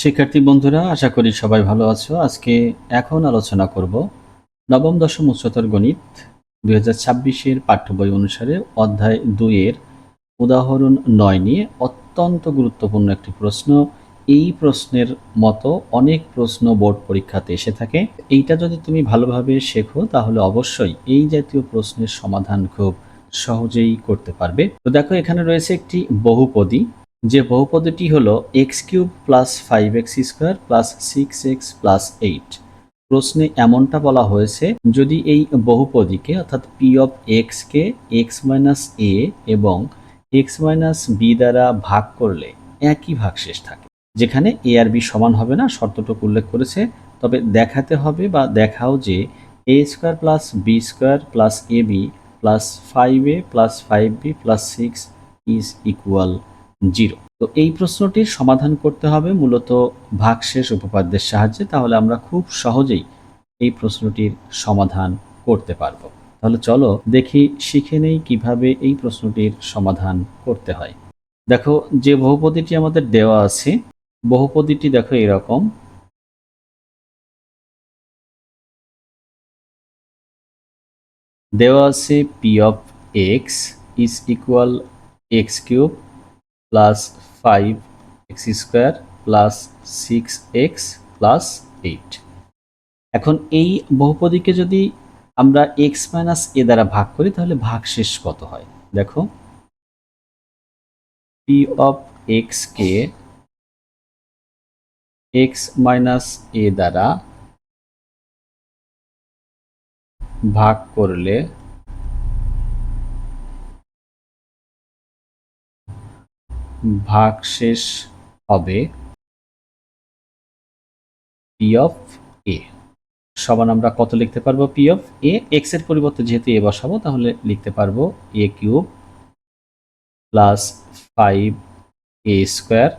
শিক্ষার্থী বন্ধুরা, আশা করি সবাই ভালো আছো। আজকে আলোচনা করব নবম দশম উচ্চতর গণিত 2026-এর পাঠ্য বই অনুসারে অধ্যায় 2 এর উদাহরণ 9 নিয়ে অত্যন্ত গুরুত্বপূর্ণ একটি প্রশ্ন। এই প্রশ্নের মতো অনেক প্রশ্ন বোর্ড পরীক্ষাতে এসে থাকে। এইটা যদি তুমি ভালোভাবে শেখো তাহলে অবশ্যই এই জাতীয় প্রশ্নের সমাধান খুব সহজেই করতে পারবে। তো দেখো, এখানে রয়েছে একটি বহুপদী, যে বহুপদীটি হলো x³ plus 5x square plus 6x plus 8। প্রশ্নে এমনটা বলা হয়েছে, যদি এই বহুপদীকে অর্থাৎ পি অফ এক্সকে এক্স মাইনাস এ এবং এক্স মাইনাস বি দ্বারা ভাগ করলে একই ভাগশেষ থাকে, যেখানে এ আর বি সমান হবে না, শর্তটুকু উল্লেখ করেছে। তবে দেখাতে হবে বা দেখাও যে a square plus B square plus A B plus 5a plus 5b plus 6 is equal 0। তো এই প্রশ্নটির সমাধান করতে হবে মূলত ভাগশেষ উপপাদ্যের সাহায্যে। তাহলে আমরা খুব সহজেই এই প্রশ্নটির সমাধান করতে পারবো। তাহলে চলো দেখি, শিখে নেই কিভাবে এই প্রশ্নটির সমাধান করতে হয়। দেখো, যে বহুপদীটি আমাদের দেওয়া আছে, বহুপদীটি দেখো এরকম। দেওয়া আছে P of x is equal x³ plus 5x square plus 6x plus 8। এখন এই বহুপদীকে যদি আমরা x মাইনাস এ দ্বারা ভাগ করি তাহলে ভাগশেষ কত হয়। দেখো, পি অফ এক্স কে x মাইনাস এ দ্বারা ভাগ করলে ভাগশেষ হবে পি অফ এ সমান, আমরা কত লিখতে পারবো, পি অফ এ, এক্স এর পরিবর্তে যেহেতু এ বসাবো তাহলে লিখতে পারবো a³ plus 5a square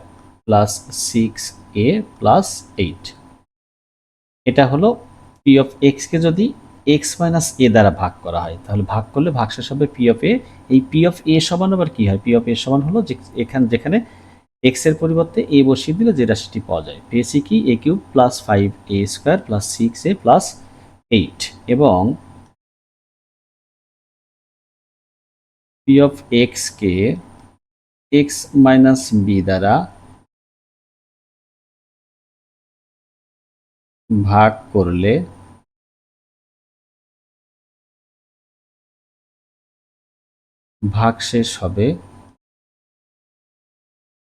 plus 6a plus 8। এটা হলো পি অফ এক্সকে যদি এক্স মাইনাস এ দ্বারা ভাগ করা হয় তাহলে ভাগ করলে ভাগশেষ হবে পি অফ এ। এই পি অফ এ সমান আবার কি হয়, পি অফ এ সমান হলো যেখানে এক্স এর পরিবর্তে এ বসিয়ে দিলে যে রাশিটি পাওয়া যায়, পেয়েছি কি a³ plus 5a square plus 6a plus 8 এবং পি অফ এক্সকে এক্স মাইনাস বি দ্বারা ভাগ করলে ভাগশেষ হবে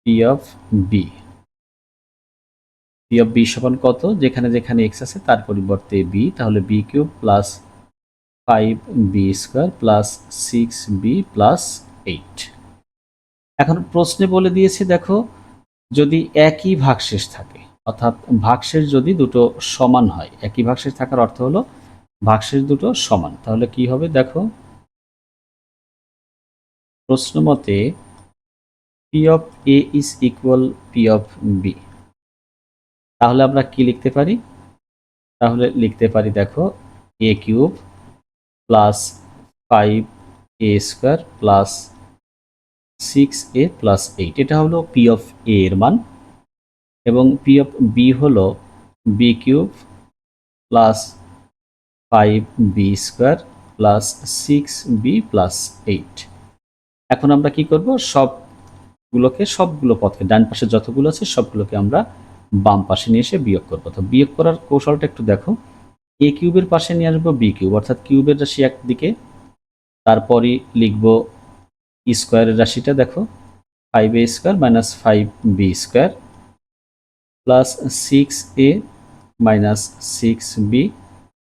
p of b. P of b সমান কত, যেখানে যেখানে এক্স আছে তার পরিবর্তে বি, তাহলে b³ plus 5b square plus 6b plus 8। এখন প্রশ্নে বলে দিয়েছে, দেখো, যদি একই ভাগশেষ থাকে, অর্থাৎ ভাগশেষ যদি দুটো সমান হয়, একই ভাগশেষ থাকার অর্থ হলো ভাগশেষ দুটো সমান, তাহলে কি হবে। দেখো, প্রশ্ন মতে P of A is equal P of B. তাহলে আমরা কি লিখতে পারি, তাহলে লিখতে পারি, দেখো, a³ plus 5a square plus 6a plus 8, এটা হলো পি অফ এ এর মান, এবং পি অফ বি হলো b³ plus 5b square plus 6b plus 8। এখন আমরা কি করব, সবগুলো পদকে, ডান পাশে যতগুলো আছে সবগুলোকে আমরা বাম পাশে নিয়ে এসে বিয়োগ করবো। তো বিয়োগ করার কৌশলটা একটু দেখো, a³ পাশে নিয়ে আসবো b³ অর্থাৎ কিউবের রাশি একদিকে, তারপরই লিখব স্কোয়ারের রাশিটা, দেখো 5a square minus 5b square plus 6a minus 6b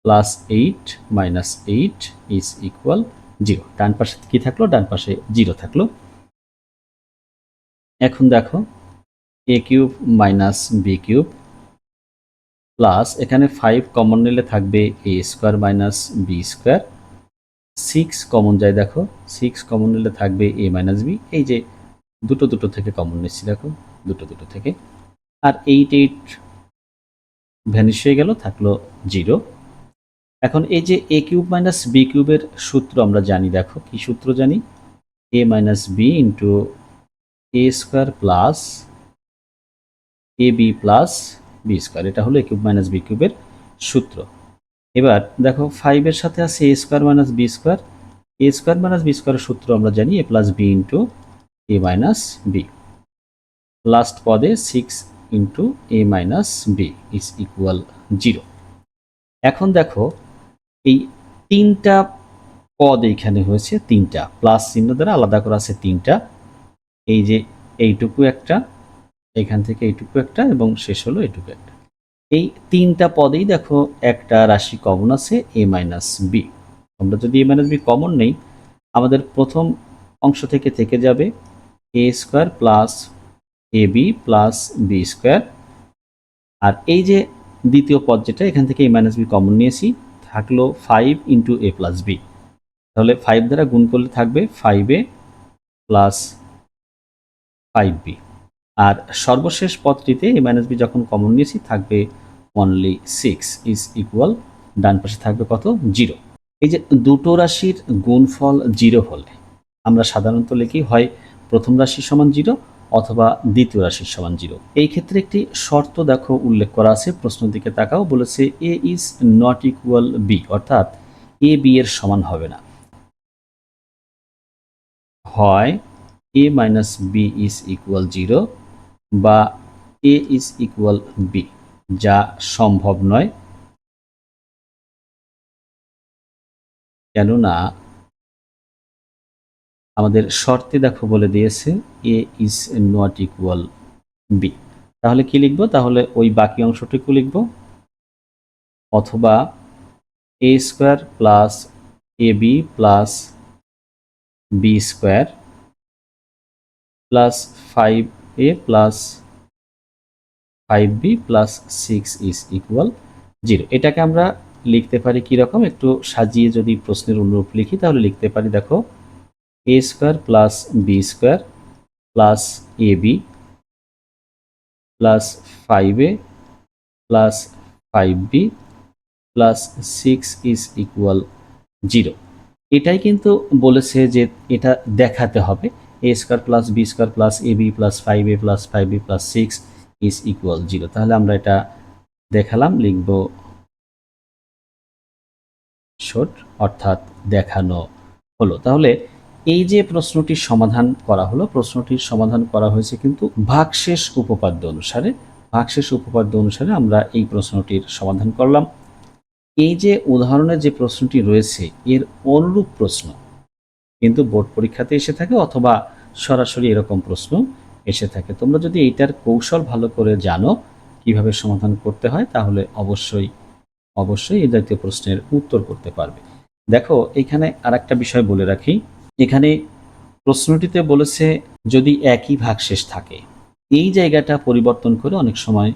plus 8 minus 8 is equal 0। ডান পাশে কি থাকলো, ডান পাশে 0 থাকলো। এখন দেখো, a³ মাইনাস b³ প্লাস এখানে 5 কমন নিলে থাকবে a square minus b square, 6 common যায়, দেখো 6 কমন নিলে থাকবে a মাইনাস b, এই যে দুটো দুটো থেকে কমন নিচ্ছি, দেখো দুটো দুটো থেকে, আর 8 ভ্যানিশ হয়ে গেল, থাকলো 0। এখন এই যে a³ মাইনাস b³ এর সূত্র আমরা জানি, দেখো কি সূত্র জানি, a minus b into a square plus A B plus B square, এটা হলো এ কিউব মাইনাস বি কিউবের সূত্র। এবার দেখো 5 এর সাথে আছে A square minus B square. A square minus B স্কোয়ারের সূত্র আমরা জানি A plus B into A minus B. Last পদে 6 into A minus B is equal 0। এখন দেখো এই তিনটা পদ এইখানে হয়েছে, তিনটা প্লাস চিহ্ন দ্বারা আলাদা করা আছে তিনটা। এই যে এইটুকু একটা, এখান থেকে এইটুকু একটা, এবং শেষ হলো এইটুকু একটা। এই তিনটা পদেই দেখো একটা রাশি কমন আছে এ মাইনাস বি। আমরা যদি এ মাইনাস বি কমন নেই, আমাদের প্রথম অংশ থেকে থেকে যাবে এ square plus A B plus B square. আর এই যে দ্বিতীয় পদ যেটা, এখান থেকে এ মাইনাস বি কমন নিয়েছি, থাকলো 5 ইন্টু এ প্লাস বি। তাহলে 5 দ্বারা গুণ করলে থাকবে 5a প্লাস 5b। আর সর্বশেষ পদটিতে এ মাইনাস বি যখন কমন নিয়েছি থাকবে অনলি 6 ইজ ইকুয়াল, ডান পাশে থাকবে কত, 0। এই যে দুটো রাশির গুণফল 0 হলে আমরা সাধারণত লিখি হয় প্রথম রাশির সমান 0 অথবা দ্বিতীয় রাশির সমান 0। এই ক্ষেত্রে একটি শর্ত দেখো উল্লেখ করা আছে, প্রশ্নের দিকে তাকাও। বলেছে এ ইজ নট ইকুয়াল বি, অর্থাৎ এ বি এর সমান হবে না। হয় এ মাইনাস বি ইজ ইকুয়াল 0 বা এ ইজ ইকুয়াল বি, যা সম্ভব নয়। কেননা আমাদের শর্তে দেখো বলে দিয়েছে a is not equal b. তাহলে কি লিখব? তাহলে ওই বাকি অংশটুকু লিখব, অথবা a square plus A B plus B square plus 5a plus 5b plus 6 is equal 0। এটাকে আমরা লিখতে পারি কীরকম, একটু সাজিয়ে যদি প্রশ্নের অনুরূপ লিখি তাহলে লিখতে পারি দেখো a square plus B square plus A B plus 5a plus 5b plus 6 is equal 0। এটাই কিন্তু বলেছে যে এটা দেখাতে হবে a square plus B square plus A B plus 5a plus 5b plus 6 is equal 0। তাহলে আমরা এটা দেখালাম, লিখব শোড, অর্থাৎ দেখানো হলো। তাহলে এই যে প্রশ্নটির সমাধান করা হলো, প্রশ্নটির সমাধান করা হয়েছে কিন্তু ভাগশেষ উপপাদ্য অনুসারে। ভাগশেষ উপপাদ্য অনুসারে আমরা এই প্রশ্নটির সমাধান করলাম। এই যে উদাহরণে যে প্রশ্নটি রয়েছে এর অনুরূপ প্রশ্ন কিন্তু বোর্ড পরীক্ষাতে এসে থাকে অথবা সরাসরি এরকম প্রশ্ন এসে থাকে। তোমরা যদি এইটার কৌশল ভালো করে জানো কিভাবে সমাধান করতে হয়, তাহলে অবশ্যই এই জাতীয় প্রশ্নের উত্তর করতে পারবে। দেখো এখানে আরেকটা বিষয় বলে রাখি, এখানে প্রশ্নটিতে বলেছে যদি একই ভাগশেষ থাকে, এই জায়গাটা পরিবর্তন করে অনেক সময়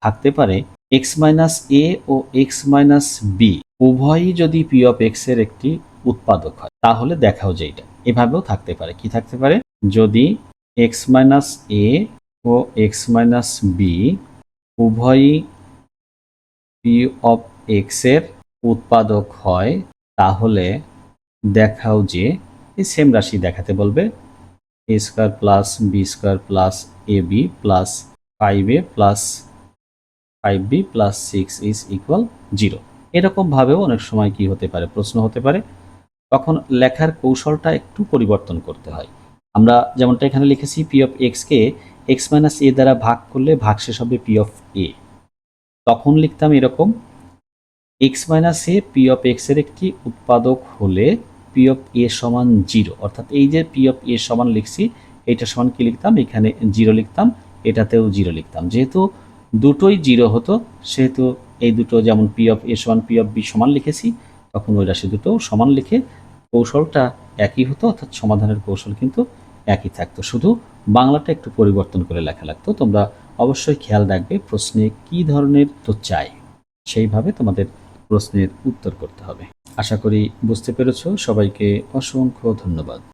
থাকতে পারে এক্স মাইনাস এ ও এক্স মাইনাস বি উভয়ই যদি পি অফ এক্স এর একটি উৎপাদক হয়, তাহলে দেখাও যে এটা এভাবেও থাকতে পারে। কি থাকতে পারে? যদি এক্স মাইনাস এ ও এক্স মাইনাস বি উভয়ই পি অফ এক্স এর উৎপাদক হয়, তাহলে দেখাও যে এই সেম রাশি দেখাতে বলবে a square plus B square plus A B plus 5a plus 5b plus 6 is equal 0। এরকমভাবেও অনেক সময় কি হতে পারে, প্রশ্ন হতে পারে। তখন লেখার কৌশলটা একটু পরিবর্তন করতে হয়। আমরা যেমনটা এখানে লিখেছি পি অফ এক্সকে এক্স মাইনাস এ দ্বারা ভাগ করলে ভাগশেষ হবে পি অফ এ, তখন লিখতাম এরকম x minus A P of x এর একটি উৎপাদক হলে পি অফ এ সমান 0। অর্থাৎ এই যে পি অফ এ সমান লিখছি, এটা সমান কি লিখতাম, এখানে 0 লিখতাম, এটাতেও 0 লিখতাম। যেহেতু দুটোই 0 হতো, সেহেতু এই দুটো যেমন পি অফ এ সমান পি অফ বি সমান লিখেছি, তখন ওই রাশি দুটো সমান লিখে কৌশলটা একই হতো, অর্থাৎ সমাধানের কৌশল কিন্তু একই থাকতো, শুধু বাংলাটা একটু পরিবর্তন করে লেখা লাগতো। তোমরা অবশ্যই খেয়াল রাখবে প্রশ্নে কি ধরনের তো চাই, সেইভাবে তোমাদের প্রশ্নের উত্তর করতে হবে। আশা করি বুঝতে পেরেছো। সবাইকে অসংখ্য ধন্যবাদ।